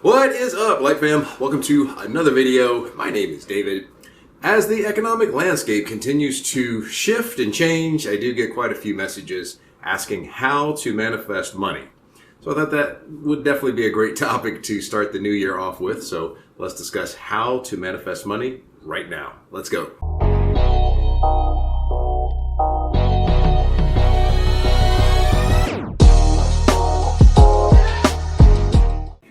What is up, Light Fam? Welcome to another video. My name is David. As the economic landscape continues to shift and change, I do get quite a few messages asking how to manifest money. So I thought that would definitely be a great topic to start the new year off with. So let's discuss how to manifest money right now. Let's go.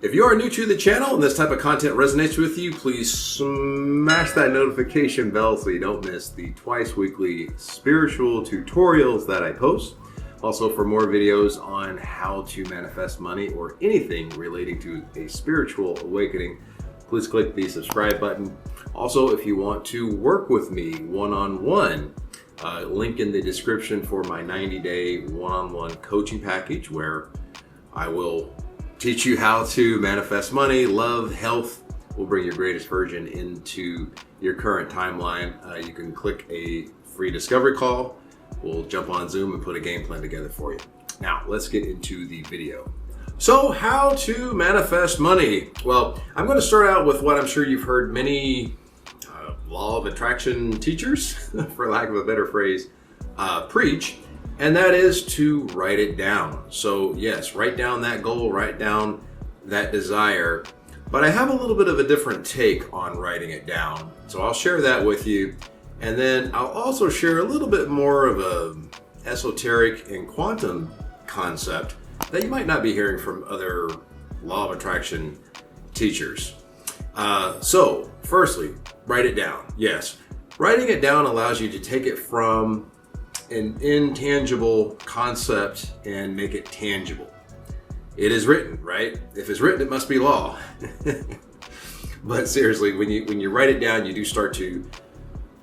If you are new to the channel and this type of content resonates with you, please smash that notification bell so you don't miss the twice weekly spiritual tutorials that I post. Also, for more videos on how to manifest money or anything relating to a spiritual awakening, please click the subscribe button. Also, if you want to work with me one-on-one, link in the description for my 90-day one-on-one coaching package where I will teach you how to manifest money, love, health. We'll bring your greatest version into your current timeline. You can click a free discovery call. We'll jump on Zoom and put a game plan together for you. Now, let's get into the video. So, how to manifest money? Well, I'm going to start out with what I'm sure you've heard many law of attraction teachers, for lack of a better phrase, preach. And that is to write it down. So yes, write down that goal, write down that desire. But I have a little bit of a different take on writing it down. So I'll share that with you. And then I'll also share a little bit more of a esoteric and quantum concept that you might not be hearing from other law of attraction teachers. So firstly, write it down. Yes, writing it down allows you to take it from an intangible concept and make it tangible. It is written, right? If it's written, it must be law. But seriously, when you write it down, you do start to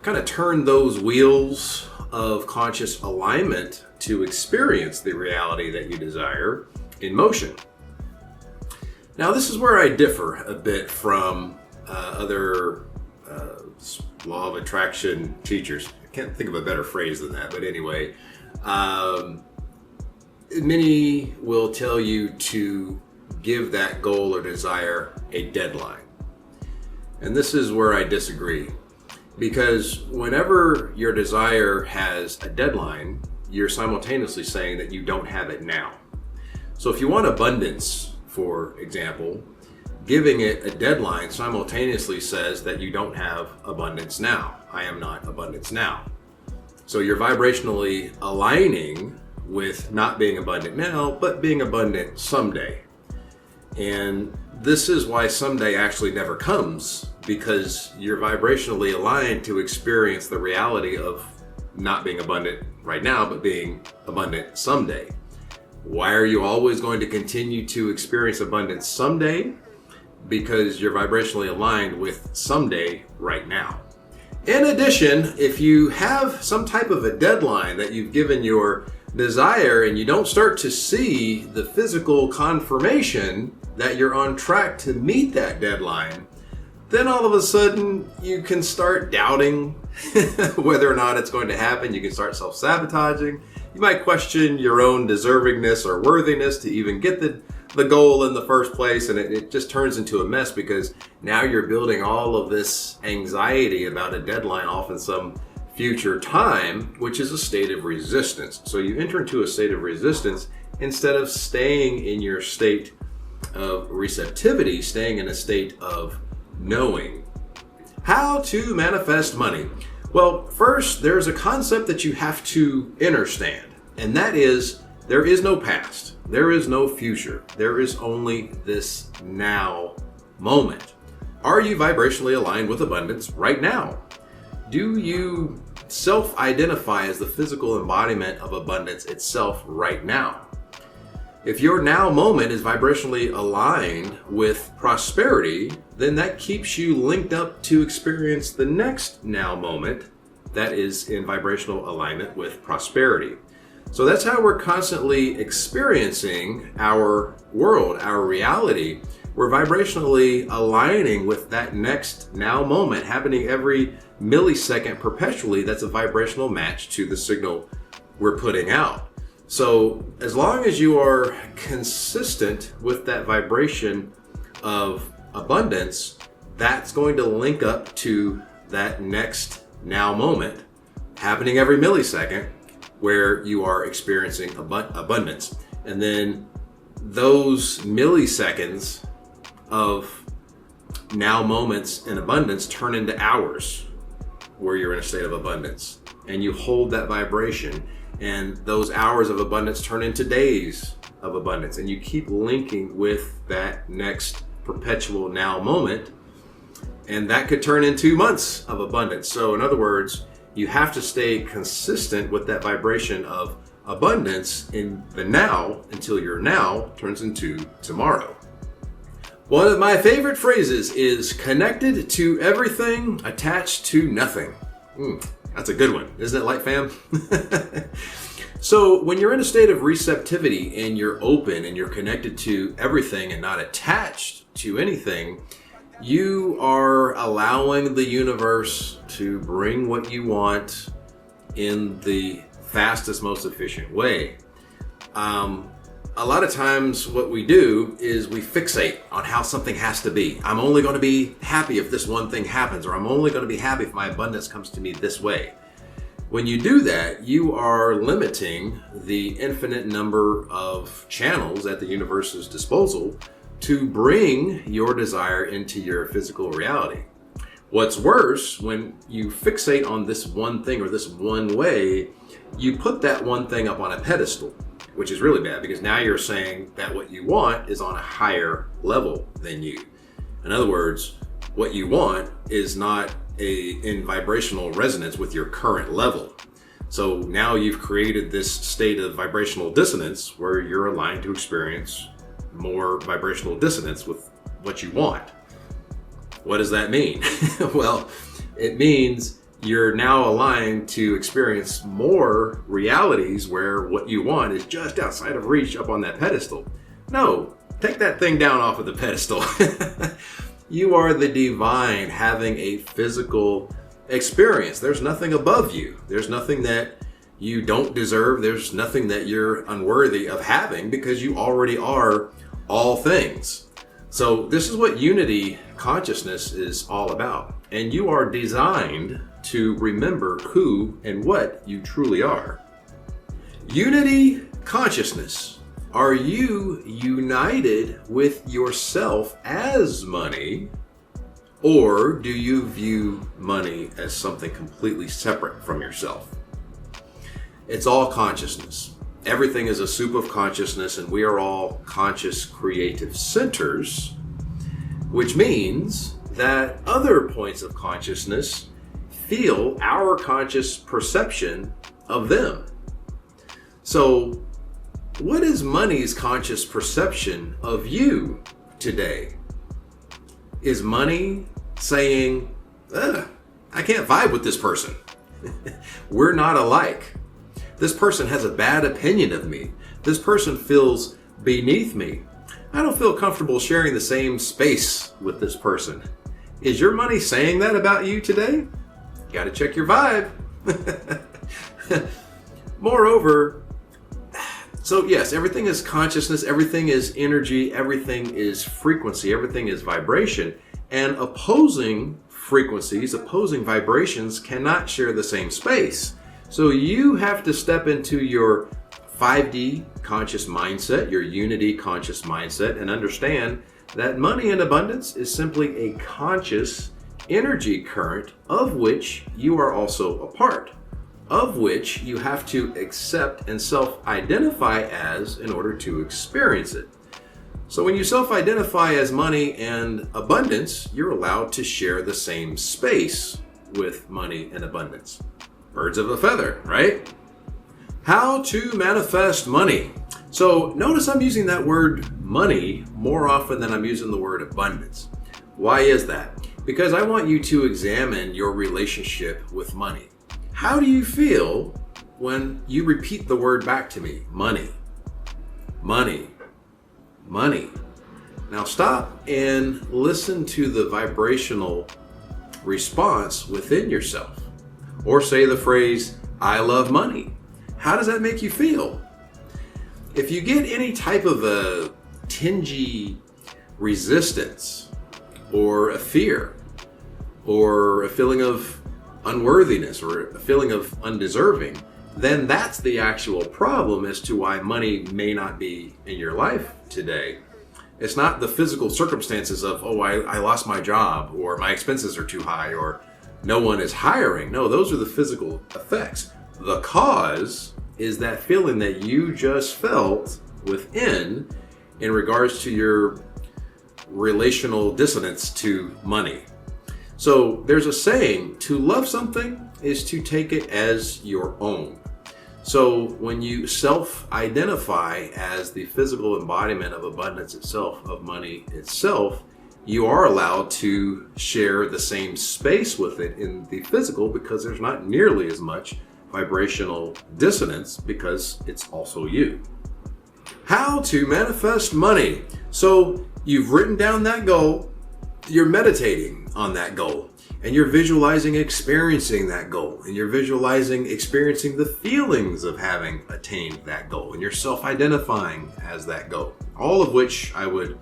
kind of turn those wheels of conscious alignment to experience the reality that you desire in motion. Now, this is where I differ a bit from other law of attraction teachers. Can't think of a better phrase than that, but anyway, many will tell you to give that goal or desire a deadline. And this is where I disagree, because whenever your desire has a deadline, you're simultaneously saying that you don't have it now. So if you want abundance, for example, giving it a deadline simultaneously says that you don't have abundance now. I am not abundance now. So you're vibrationally aligning with not being abundant now, but being abundant someday. And this is why someday actually never comes, because you're vibrationally aligned to experience the reality of not being abundant right now, but being abundant someday. Why are you always going to continue to experience abundance someday? Because you're vibrationally aligned with someday right now. In addition, if you have some type of a deadline that you've given your desire and you don't start to see the physical confirmation that you're on track to meet that deadline, then all of a sudden you can start doubting whether or not it's going to happen. You can start self-sabotaging. You might question your own deservingness or worthiness to even get the goal in the first place, and it just turns into a mess because now you're building all of this anxiety about a deadline off in some future time, which is a state of resistance. So you enter into a state of resistance instead of staying in your state of receptivity, staying in a state of knowing. How to manifest money? Well, first, there's a concept that you have to understand, and that is there is no past. There is no future. There is only this now moment. Are you vibrationally aligned with abundance right now? Do you self-identify as the physical embodiment of abundance itself right now? If your now moment is vibrationally aligned with prosperity, then that keeps you linked up to experience the next now moment that is in vibrational alignment with prosperity. So that's how we're constantly experiencing our world, our reality. We're vibrationally aligning with that next now moment happening every millisecond perpetually. That's a vibrational match to the signal we're putting out. So as long as you are consistent with that vibration of abundance, that's going to link up to that next now moment happening every millisecond where you are experiencing abundance. And then those milliseconds of now moments in abundance turn into hours where you're in a state of abundance, and you hold that vibration, and those hours of abundance turn into days of abundance, and you keep linking with that next perpetual now moment, and that could turn into months of abundance. So in other words, you have to stay consistent with that vibration of abundance in the now until your now turns into tomorrow. One of my favorite phrases is connected to everything, attached to nothing. That's a good one, isn't it, Light Fam? So when you're in a state of receptivity and you're open and you're connected to everything and not attached to anything, you are allowing the universe to bring what you want in the fastest, most efficient way. A lot of times what we do is we fixate on how something has to be. I'm only going to be happy if this one thing happens, or I'm only going to be happy if my abundance comes to me this way. When you do that, you are limiting the infinite number of channels at the universe's disposal to bring your desire into your physical reality. What's worse, when you fixate on this one thing or this one way, you put that one thing up on a pedestal, which is really bad, because now you're saying that what you want is on a higher level than you. In other words, what you want is not in vibrational resonance with your current level. So now you've created this state of vibrational dissonance where you're aligned to experience more vibrational dissonance with what you want. What does that mean? Well, it means you're now aligned to experience more realities where what you want is just outside of reach up on that pedestal. No, take that thing down off of the pedestal. You are the divine having a physical experience. There's nothing above you. There's nothing that you don't deserve. There's nothing that you're unworthy of having, because you already are all things. So this is what unity consciousness is all about. And you are designed to remember who and what you truly are. Unity consciousness. Are you united with yourself as money, or do you view money as something completely separate from yourself? It's all consciousness. Everything is a soup of consciousness, and we are all conscious creative centers, which means that other points of consciousness feel our conscious perception of them. So, what is money's conscious perception of you today? Is money saying, I can't vibe with this person. We're not alike. This person has a bad opinion of me. This person feels beneath me. I don't feel comfortable sharing the same space with this person. Is your money saying that about you today? You gotta check your vibe. Moreover, so yes, everything is consciousness, everything is energy, everything is frequency, everything is vibration, and opposing frequencies, opposing vibrations cannot share the same space. So you have to step into your 5D conscious mindset, your unity conscious mindset, and understand that money in abundance is simply a conscious energy current of which you are also a part, of which you have to accept and self-identify as in order to experience it. So when you self-identify as money and abundance, you're allowed to share the same space with money and abundance. Birds of a feather, right? How to manifest money. So notice I'm using that word money more often than I'm using the word abundance. Why is that? Because I want you to examine your relationship with money. How do you feel when you repeat the word back to me? Money, money, money. Now stop and listen to the vibrational response within yourself. Or say the phrase, I love money. How does that make you feel? If you get any type of a tingy resistance or a fear or a feeling of unworthiness or a feeling of undeserving, then that's the actual problem as to why money may not be in your life today. It's not the physical circumstances of, oh, I lost my job, or my expenses are too high, or no one is hiring. No, those are the physical effects. The cause is that feeling that you just felt within in regards to your relational dissonance to money. So there's a saying, to love something is to take it as your own. So when you self-identify as the physical embodiment of abundance itself, of money itself, you are allowed to share the same space with it in the physical, because there's not nearly as much vibrational dissonance because it's also you. How to manifest money. So you've written down that goal, you're meditating on that goal, and you're visualizing experiencing that goal, and you're visualizing experiencing the feelings of having attained that goal, and you're self-identifying as that goal, all of which I would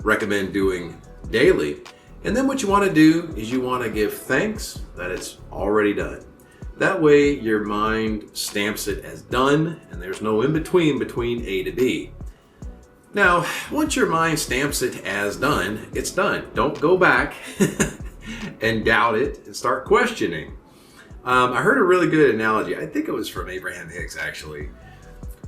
recommend doing daily. And then what you want to do is you want to give thanks that it's already done. That way your mind stamps it as done, and there's no in between A to B. Now, once your mind stamps it as done, it's done. Don't go back and doubt it and start questioning. I heard a really good analogy. I think it was from Abraham Hicks, actually,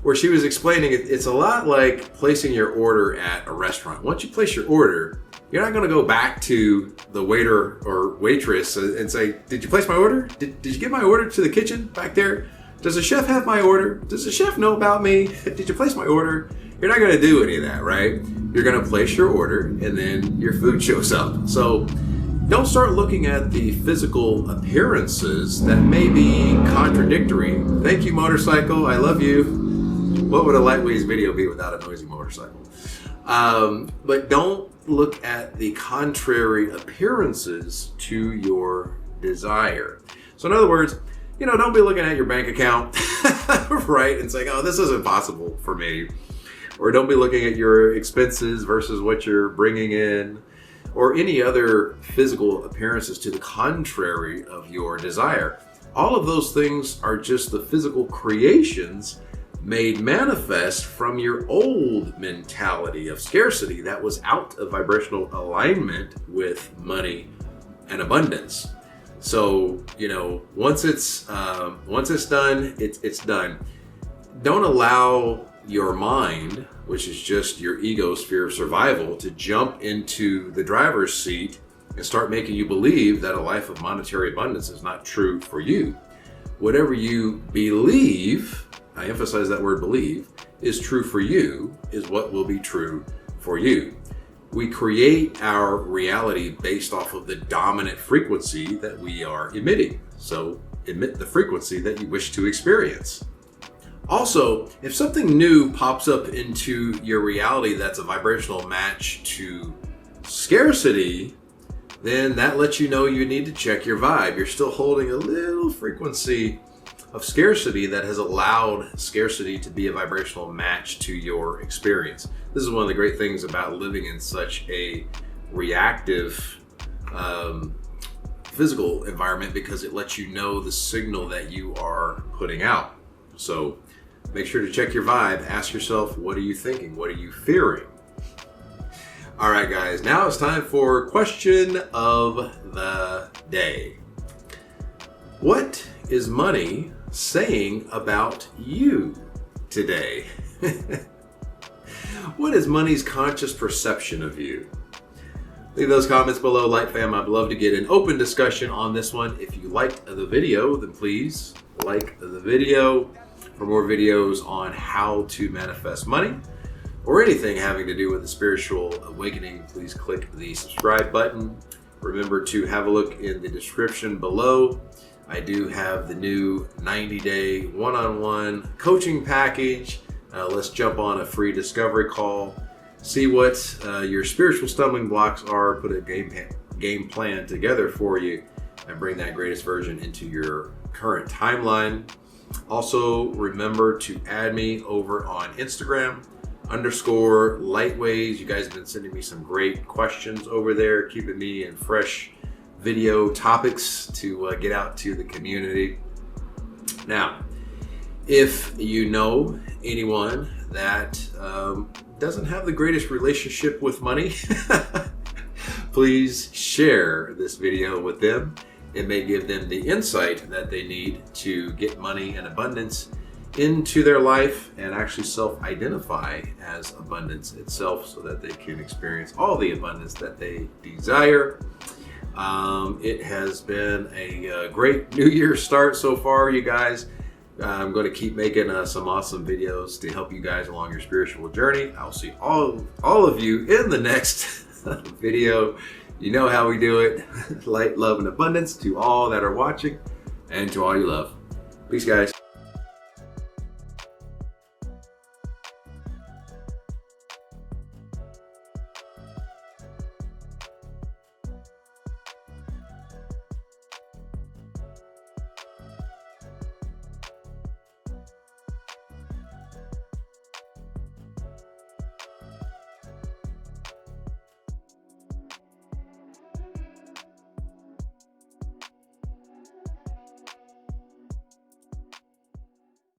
where she was explaining it's a lot like placing your order at a restaurant. Once you place your order, you're not going to go back to the waiter or waitress and say, did you place my order? Did you get my order to the kitchen back there? Does the chef have my order? Does the chef know about me? Did you place my order? You're not going to do any of that, right? You're going to place your order and then your food shows up. So don't start looking at the physical appearances that may be contradictory. Thank you, motorcycle. I love you. What would a Lightways video be without a noisy motorcycle? But don't look at the contrary appearances to your desire. So in other words, don't be looking at your bank account, right, and saying, oh, this isn't possible for me. Or don't be looking at your expenses versus what you're bringing in, or any other physical appearances to the contrary of your desire. All of those things are just the physical creations made manifest from your old mentality of scarcity that was out of vibrational alignment with money and abundance. So, once it's done, it's done. Don't allow your mind, which is just your ego's fear of survival, to jump into the driver's seat and start making you believe that a life of monetary abundance is not true for you. Whatever you believe, I emphasize that word believe, is true for you is what will be true for you. We create our reality based off of the dominant frequency that we are emitting. So emit the frequency that you wish to experience. Also, if something new pops up into your reality that's a vibrational match to scarcity, then that lets you know you need to check your vibe. You're still holding a little frequency of scarcity that has allowed scarcity to be a vibrational match to your experience. This is one of the great things about living in such a reactive physical environment, because it lets you know the signal that you are putting out. So make sure to check your vibe. Ask yourself, what are you thinking? What are you fearing? All right, guys, now it's time for question of the day. What is money saying about you today? What is money's conscious perception of you? Leave those comments below, Light Fam. I'd love to get an open discussion on this one. If you liked the video, then please like the video. For more videos on how to manifest money or anything having to do with the spiritual awakening, please click the subscribe button. Remember to have a look in the description below. I do have the new 90-day one-on-one coaching package. Let's jump on a free discovery call. See what your spiritual stumbling blocks are, put a game plan together for you, and bring that greatest version into your current timeline. Also, remember to add me over on Instagram. underscore lightways. You guys have been sending me some great questions over there, keeping me in fresh video topics to get out to the community. Now, if you know anyone that doesn't have the greatest relationship with money, please share this video with them. It may give them the insight that they need to get money and abundance into their life and actually self-identify as abundance itself so that they can experience all the abundance that they desire. It has been a great New Year start so far, you guys. I'm going to keep making some awesome videos to help you guys along your spiritual journey. I'll see all of you in the next video. You know how we do it. Light, love, and abundance to all that are watching and to all you love. Peace, guys.